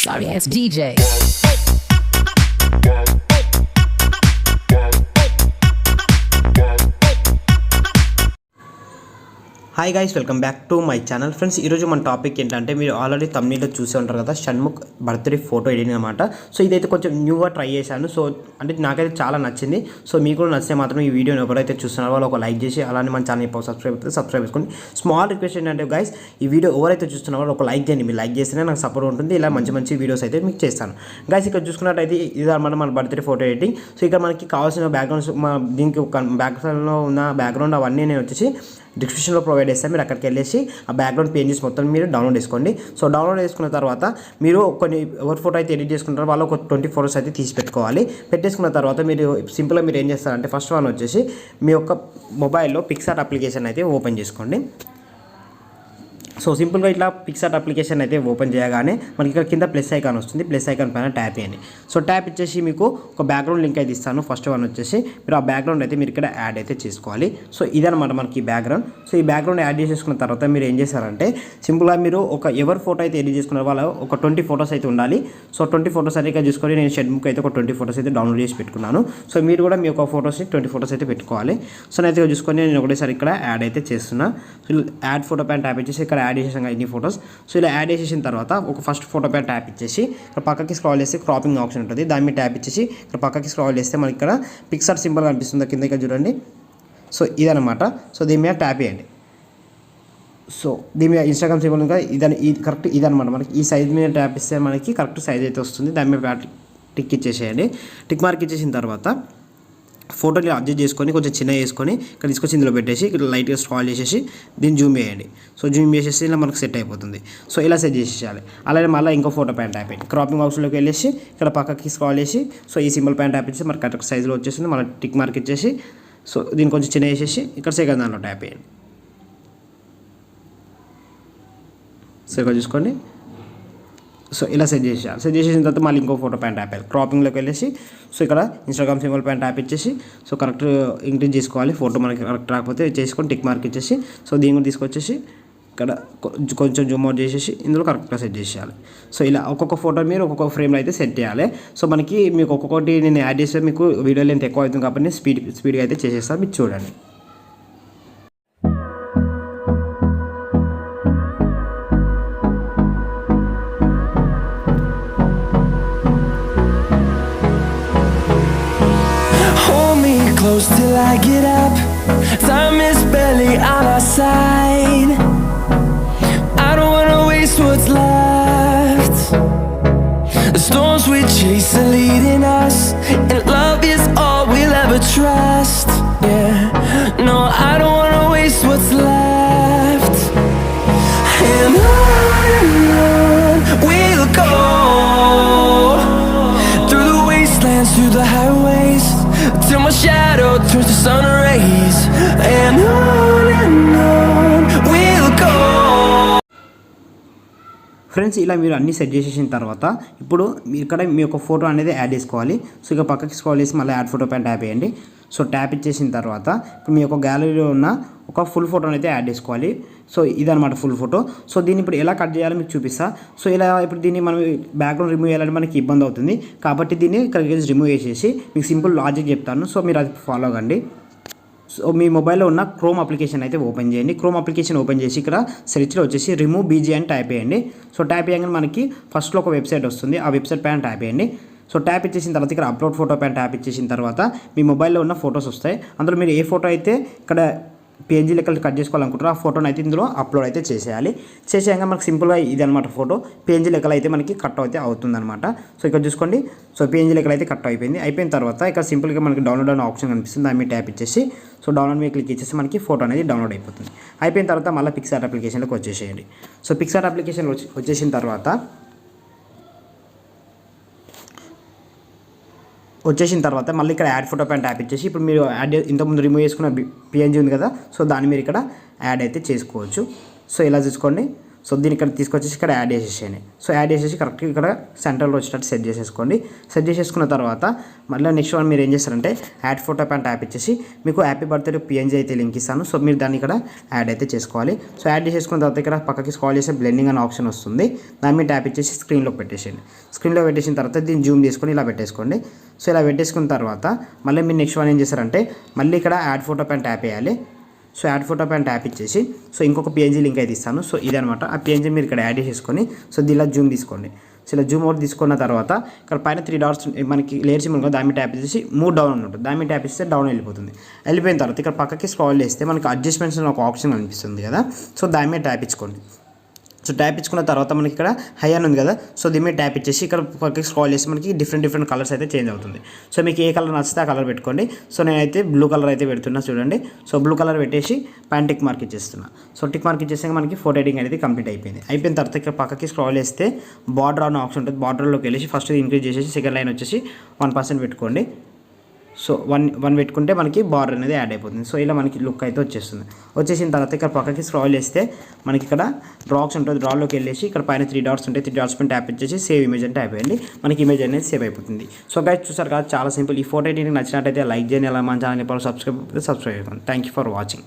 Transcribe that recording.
Sorry ass DJ. Hi guys, welcome back to my channel. Friends, ఈరోజు మన topic ఏంటంటే మీరు ఆల్రెడీ తమ్నీలో చూసే ఉంటారు కదా, షణ్ముఖ్ బర్త్డే ఫోటో ఎడిటింగ్ అనమాట. సో ఇదైతే కొంచెం న్యూగా ట్రై చేశాను. సో అంటే నాకైతే చాలా నచ్చింది. సో మీకు కూడా నచ్చితే మాత్రం ఈ వీడియోని ఎవరైతే చూస్తున్నారో వాళ్ళు ఒక లైక్ చేసి అలానే మన ఛానల్ సబ్స్క్రైబ్ చేసుకోండి. స్మాల్ రిక్వెస్ట్ ఏంటంటే గైస్, ఈ వీడియో ఎవరైతే చూస్తున్నారో ఒక లైక్ చేయండి. మీరు లైక్ చేస్తేనే నాకు సపోర్ట్ ఉంటుంది. ఇలా మంచి మంచి వీడియోస్ అయితే మీకు చేస్తాను. గైస్, ఇక్కడ చూసుకున్నట్టయితే ఇది మన బర్త్డే ఫోటో ఎడిటింగ్. సో ఇక్కడ మనకి కావాల్సిన బ్యాక్గ్రౌండ్స్, దీనికి ఒక బ్యాక్గ్రౌండ్లో ఉన్న బ్యాక్గ్రౌండ్ అవన్నీ నేను వచ్చేసి డిస్క్రిప్షన్లో ప్రొవైడ్ చేస్తాను. మీరు అక్కడికి వెళ్ళేసి ఆ బ్యాక్గ్రౌండ్ పేజెస్ మొత్తం మీరు డౌన్లోడ్ చేసుకోండి. సో డౌన్లోడ్ చేసుకున్న తర్వాత మీరు కొన్ని ఎవరి ఫోటో అయితే ఎడిట్ చేసుకుంటారో వాళ్ళు ఒక 20 ఫోటోస్ అయితే తీసి పెట్టుకోవాలి. పెట్టేసుకున్న తర్వాత మీరు సింపుల్గా మీరు ఏం చేస్తారంటే ఫస్ట్ వన్ వచ్చేసి మీ యొక్క మొబైల్లో పిక్సార్ట్ అప్లికేషన్ అయితే ఓపెన్ చేసుకోండి. సో సింపుల్గా ఇట్లా పిక్సార్ట్ అప్లికేషన్ అయితే ఓపెన్ చేయగానే మనకి ఇక్కడ కింద ప్లస్ ఐకాన్ వస్తుంది. ప్లస్ ఐకాన్ పైన ట్యాప్ చేయండి. సో ట్యాప్ ఇచ్చేసి మీకు ఒక బ్యాక్గ్రౌండ్ లింక్ అయితే ఇస్తాను. ఫస్ట్ వన్ వచ్చేసి మీరు ఆ బ్యాక్గ్రౌండ్ అయితే మీరు ఇక్కడ యాడ్ అయితే చేసుకోవాలి. సో ఇదనమాట మనకి బ్యాక్గ్రౌండ్. సో ఈ బ్యాక్గ్రౌండ్ యాడ్ చేసేసుకున్న తర్వాత మీరు ఏం చేస్తారంటే సింపుల్గా మీరు ఒక ఎవరి ఫోటో అయితే ఎడిట్ చేసుకున్న వాళ్ళు ఒక 20 ఫోటోస్ అయితే ఉండాలి. సో 20 ఫోటోస్ అయితే చూసుకొని నేను షణ్ముఖ్ అయితే ఒక 20 ఫోటోస్ అయితే డౌన్లోడ్ చేసి పెట్టుకున్నాను. సో మీరు కూడా మీ ఒక ఫోటోస్ని 20 ఫోటోస్ అయితే పెట్టుకోవాలి. సో అయితే చూసుకొని నేను ఒకటేసారి ఇక్కడ యాడ్ అయితే చేస్తున్నా. సో యాడ్ ఫోటో పైన ట్యాప్ ఇచ్చేసి ఇక్కడ యాడ్ చేసాం ఇన్ని ఫోటోస్. సో ఇలా యాడ్ చేసేసిన తర్వాత ఒక ఫస్ట్ ఫోటో పైన ట్యాప్ ఇచ్చేసి ఇక్కడ పక్కకి స్క్రాల్ చేస్తే క్రాపింగ్ ఆప్షన్ ఉంటుంది. దాని మీద ట్యాప్ ఇచ్చేసి ఇక్కడ పక్కకి స్క్రాల్ చేస్తే మనకి ఇక్కడ పిక్సార్ట్ సింబల్ కనిపిస్తుంది కింద, ఇక్కడ చూడండి. సో ఇదనమాట. సో దీని మీద ట్యాప్ చేయండి. సో దీని మీద ఇన్స్టాగ్రామ్ సింబల్ ఇంకా కరెక్ట్ ఇదనమాట. మనకి ఈ సైజ్ మీద ట్యాప్ ఇస్తే మనకి కరెక్ట్ సైజ్ అయితే వస్తుంది. దాని మీద టిక్ ఇచ్చేసేయండి. టిక్ మార్క్ ఇచ్చేసిన తర్వాత ఫోటోని అడ్జస్ట్ చేసుకొని కొంచెం చిన్న వేసుకొని ఇక్కడ తీసుకొచ్చి ఇందులో పెట్టేసి ఇక్కడ లైట్గా స్క్రాల్ చేసేసి దీన్ని జూమ్ చేయండి. సో జూమ్ చేసేసి ఇలా మనకు సెట్ అయిపోతుంది. సో ఇలా సెట్ చేసేయాలి. అలాగే మళ్ళీ ఇంకో ఫోటో పైన ట్యాప్ అయ్యింది. క్రాపింగ్ బాక్స్లోకి వెళ్ళేసి ఇక్కడ పక్కకి స్క్రాల్ చేసి సో ఈ సింబల్ పైన ట్యాప్ ఇచ్చేసి మనకి కరెక్ట్ సైజులో వచ్చేసింది. మళ్ళీ టిక్ మార్క్ ఇచ్చేసి సో దీన్ని కొంచెం చిన్న వేసేసి ఇక్కడ సెకండ్ దానిలో ట్యాప్ చేయండి. సో ఇక్కడ చూసుకోండి. సో ఇలా సెట్ చేసేయాలి. సెట్ చేసేసిన తర్వాత మళ్ళీ ఇంకో ఫోటో పైన ట్యాప్ చేయాలి. క్రాపింగ్లోకి వెళ్ళేసి సో ఇక్కడ ఇన్స్టాగ్రామ్ సింబల్ పైన ట్యాప్ ఇచ్చేసి సో కరెక్ట్ ఇంక్రీజ్ చేసుకోవాలి. ఫోటో మనకి కరెక్ట్ రాకపోతే చేసుకొని టిక్ మార్క్ ఇచ్చేసి సో దీన్ని కూడా తీసుకొచ్చేసి ఇక్కడ కొంచెం జూమ్ అవుట్ చేసేసి ఇందులో కరెక్ట్గా సెట్ చేసేయాలి. సో ఇలా ఒక్కొక్క ఫోటో మీరు ఒక్కొక్క ఫ్రేమ్లో అయితే సెట్ చేయాలి. సో మనకి మీకు ఒక్కొక్కటి నేను యాడ్ చేస్తే మీకు వీడియో లెంత్ ఎక్కువ అవుతుంది కాబట్టి స్పీడ్గా అయితే చేసేస్తాను. మీరు చూడండి. Close till I get up. Time is barely on our side. I don't wanna waste what's left. The storms we chase are leading us, and love is all we'll ever trust. Yeah, no, I don't wanna waste what's left. And on we'll go, through the wastelands, through the highways, till my shadow turns to sun rays. And on we'll go. Friends, ఇలా మీరు అన్నీ set చేసేసిన తర్వాత ఇప్పుడు ఇక్కడ మీ యొక్క photo అనేది add చేసుకోవాలి. సో ఇక పక్కకి స్క్రాల్ చేసి మళ్ళీ యాడ్ ఫోటో పైన ట్యాప్ చేయండి. సో ట్యాప్ ఇచ్చేసిన తర్వాత ఇప్పుడు మీ యొక్క గ్యాలరీలో ఉన్న ఒక ఫుల్ ఫోటోని అయితే యాడ్ చేసుకోవాలి. సో ఇదనమాట ఫుల్ ఫోటో. సో దీన్ని ఇప్పుడు ఎలా కట్ చేయాలో మీకు చూపిస్తా. సో ఇలా ఇప్పుడు దీన్ని మనం బ్యాక్గ్రౌండ్ రిమూవ్ చేయాలంటే మనకి ఇబ్బంది అవుతుంది కాబట్టి దీన్ని ఇక్కడ రిమూవ్ చేసేసి మీకు సింపుల్ లాజిక్ చెప్తాను. సో మీరు అది ఫాలో అవ్వండి. సో మీ మొబైల్లో ఉన్న క్రోమ్ అప్లికేషన్ అయితే ఓపెన్ చేయండి. క్రోమ్ అప్లికేషన్ ఓపెన్ చేసి ఇక్కడ సెర్చ్లో వచ్చేసి రిమూవ్ బీజీ అని టైప్ చేయండి. సో టైప్ చేయగానే మనకి ఫస్ట్లో ఒక వెబ్సైట్ వస్తుంది. ఆ వెబ్సైట్ పైన టైప్ చేయండి. సో ట్యాప్ ఇచ్చేసిన తర్వాత ఇక్కడ అప్లోడ్ ఫోటో పైన ట్యాప్ ఇచ్చేసిన తర్వాత మీ మొబైల్లో ఉన్న ఫొటోస్ వస్తాయి. అందులో మీరు ఏ ఫోటో అయితే ఇక్కడ PNG లెక్కలు కట్ చేసుకోవాలనుకుంటారో ఆ ఫోటోని అయితే ఇందులో అప్లోడ్ అయితే చేసేయాలి. చేసేయంగా మనకు సింపుల్గా ఇది అనమాట ఫోటో. PNG లెక్కలు అయితే మనకి కట్ అయితే అవుతుందన్నమాట. సో ఇక్కడ చూసుకోండి. సో PNG లెక్కలు అయితే కట్ అయిపోయింది. అయిపోయిన తర్వాత ఇక్కడ సింపుల్గా మనకి డౌన్లోడ్ అనే ఆప్షన్ కనిపిస్తుంది. దాని మీద ట్యాప్ ఇచ్చేసి సో డౌన్లోడ్ మీద క్లిక్ ఇచ్చేసి మనకి ఫోటో అనేది డౌన్లోడ్ అయిపోతుంది. అయిపోయిన తర్వాత మళ్ళీ పిక్సార్ట్ అప్లికేషన్లోకి వచ్చేసేయండి. సో పిక్సార్ట్ అప్లికేషన్ వచ్చేసిన తర్వాత మళ్ళీ ఇక్కడ యాడ్ ఫోటో పైన ట్యాప్ ఇచ్చేసి ఇప్పుడు మీరు యాడ్ ఇంతకుముందు రిమూవ్ చేసుకున్న PNG ఉంది కదా, సో దాన్ని మీరు ఇక్కడ యాడ్ అయితే చేసుకోవచ్చు. సో ఇలా చూసుకోండి. సో దీన్ని ఇక్కడ తీసుకొచ్చేసి ఇక్కడ యాడ్ చేసేసేయండి. సో యాడ్ చేసేసి కరెక్ట్గా ఇక్కడ సెంటర్లో వచ్చేటట్టు సెట్ చేసేసుకోండి. సెట్ చేసేసుకున్న తర్వాత మళ్ళీ నెక్స్ట్ వన్ మీరు ఏం చేస్తారంటే యాడ్ ఫోటో ప్యాన్ ట్యాప్ ఇచ్చేసి మీకు హ్యాపీ బర్త్డే PNG అయితే లింక్ ఇస్తాను. సో మీరు దాన్ని ఇక్కడ యాడ్ అయితే చేసుకోవాలి. సో యాడ్ చేసేసుకున్న తర్వాత ఇక్కడ పక్కకి స్క్రాల్ చేసే బ్లెండింగ్ అనే ఆప్షన్ వస్తుంది. దాన్ని మీరు ట్యాప్ ఇచ్చేసి స్క్రీన్లో పెట్టేసేయండి. స్క్రీన్లో పెట్టేసిన తర్వాత దీన్ని జూమ్ చేసుకొని ఇలా పెట్టేసుకోండి. సో ఇలా పెట్టేసుకున్న తర్వాత మళ్ళీ మీరు నెక్స్ట్ వన్ ఏం చేస్తారంటే మళ్ళీ ఇక్కడ యాడ్ ఫోటో ప్యాన్ ట్యాప్ వేయాలి. So add photo pan tap ఇచ్చేసి సో ఇంకొక PNG లింక్ అయితే ఇస్తాను. సో ఇదనమాట ఆ PNG మీరు ఇక్కడ యాడ్ చేసుకొని సో దీనిలో జూమ్ తీసుకోండి. సో ఇలా జూమ్ అవుట్ తీసుకున్న తర్వాత ఇక్కడ పైన 3 డాట్స్ మనకి లేయర్ సింబల్ దాని మీద ట్యాప్ చేసి మూవ్ డౌన్ ఉంటుంది. దాని మీద ట్యాప్ ఇస్తే డౌన్ వెళ్ళిపోతుంది. వెళ్ళిపోయిన తర్వాత ఇక్కడ పక్కకి స్క్రాల్ చేస్తే మనకి అడ్జస్ట్మెంట్స్ అని ఒక ఆప్షన్ కనిపిస్తుంది కదా. సో దాని మీద ట్యాప్ ఇచ్చుకోండి. సో ట్యాప్ ఇచ్చుకున్న తర్వాత మనకి ఇక్కడ హై అని ఉంది కదా. సో దీని మీద ట్యాప్ ఇచ్చేసి ఇక్కడ పక్కకి స్క్రాల్ చేసి మనకి డిఫరెంట్ కలర్స్ అయితే చేంజ్ అవుతుంది. సో మీకు ఏ కలర్ నచ్చితే ఆ కలర్ పెట్టుకోండి. సో నేనైతే బ్లూ కలర్ అయితే పెడుతున్నా చూడండి. సో బ్లూ కలర్ పెట్టేసి పైన టిక్ మార్క్ ఇచ్చేస్తున్నా. సో టిక్ మార్క్ ఇచ్చేసాక మనకి ఫోటో ఎడిటింగ్ అనేది కంప్లీట్ అయిపోయింది. అయిపోయిన తర్వాత ఇక్కడ పక్కకి స్క్రాల్ చేస్తే బార్డర్ అనే ఆప్షన్ ఉంటుంది. బార్డర్లోకి వెళ్ళేసి ఫస్ట్ ఇంక్రీజ్ చేసేసి సెకండ్ లైన్ వచ్చేసి 1% పెట్టుకోండి. సో 1 పెట్టుకుంటే మనకి బార్డర్ అనేది యాడ్ అయిపోతుంది. సో ఇలా మనకి లుక్ అయితే వచ్చేస్తుంది. వచ్చేసిన తర్వాత ఇక్కడ పక్కకి స్క్రాల్ చేస్తే మనకి ఇక్కడ డ్రాక్స్ ఉంటుంది. డ్రాలోకి వెళ్ళేసి ఇక్కడ పైన 3 డాట్స్ ఉంటాయి. 3 డాట్స్ పైన ట్యాప్ ఇచ్చేసి సేవ్ ఇమేజ్ అంటే ట్యాప్ చేయండి. మనకి ఇమేజ్ అనేది సేవ్ అయిపోతుంది. సో గైస్ చూసారు కదా చాలా సింపుల్. ఈ ఫోటో ఎడిటింగ్ నచ్చినట్టయితే లైక్ చేయండి. అలా మన ఛానల్ సబ్స్క్రైబ్ చేయండి. Thank you for watching.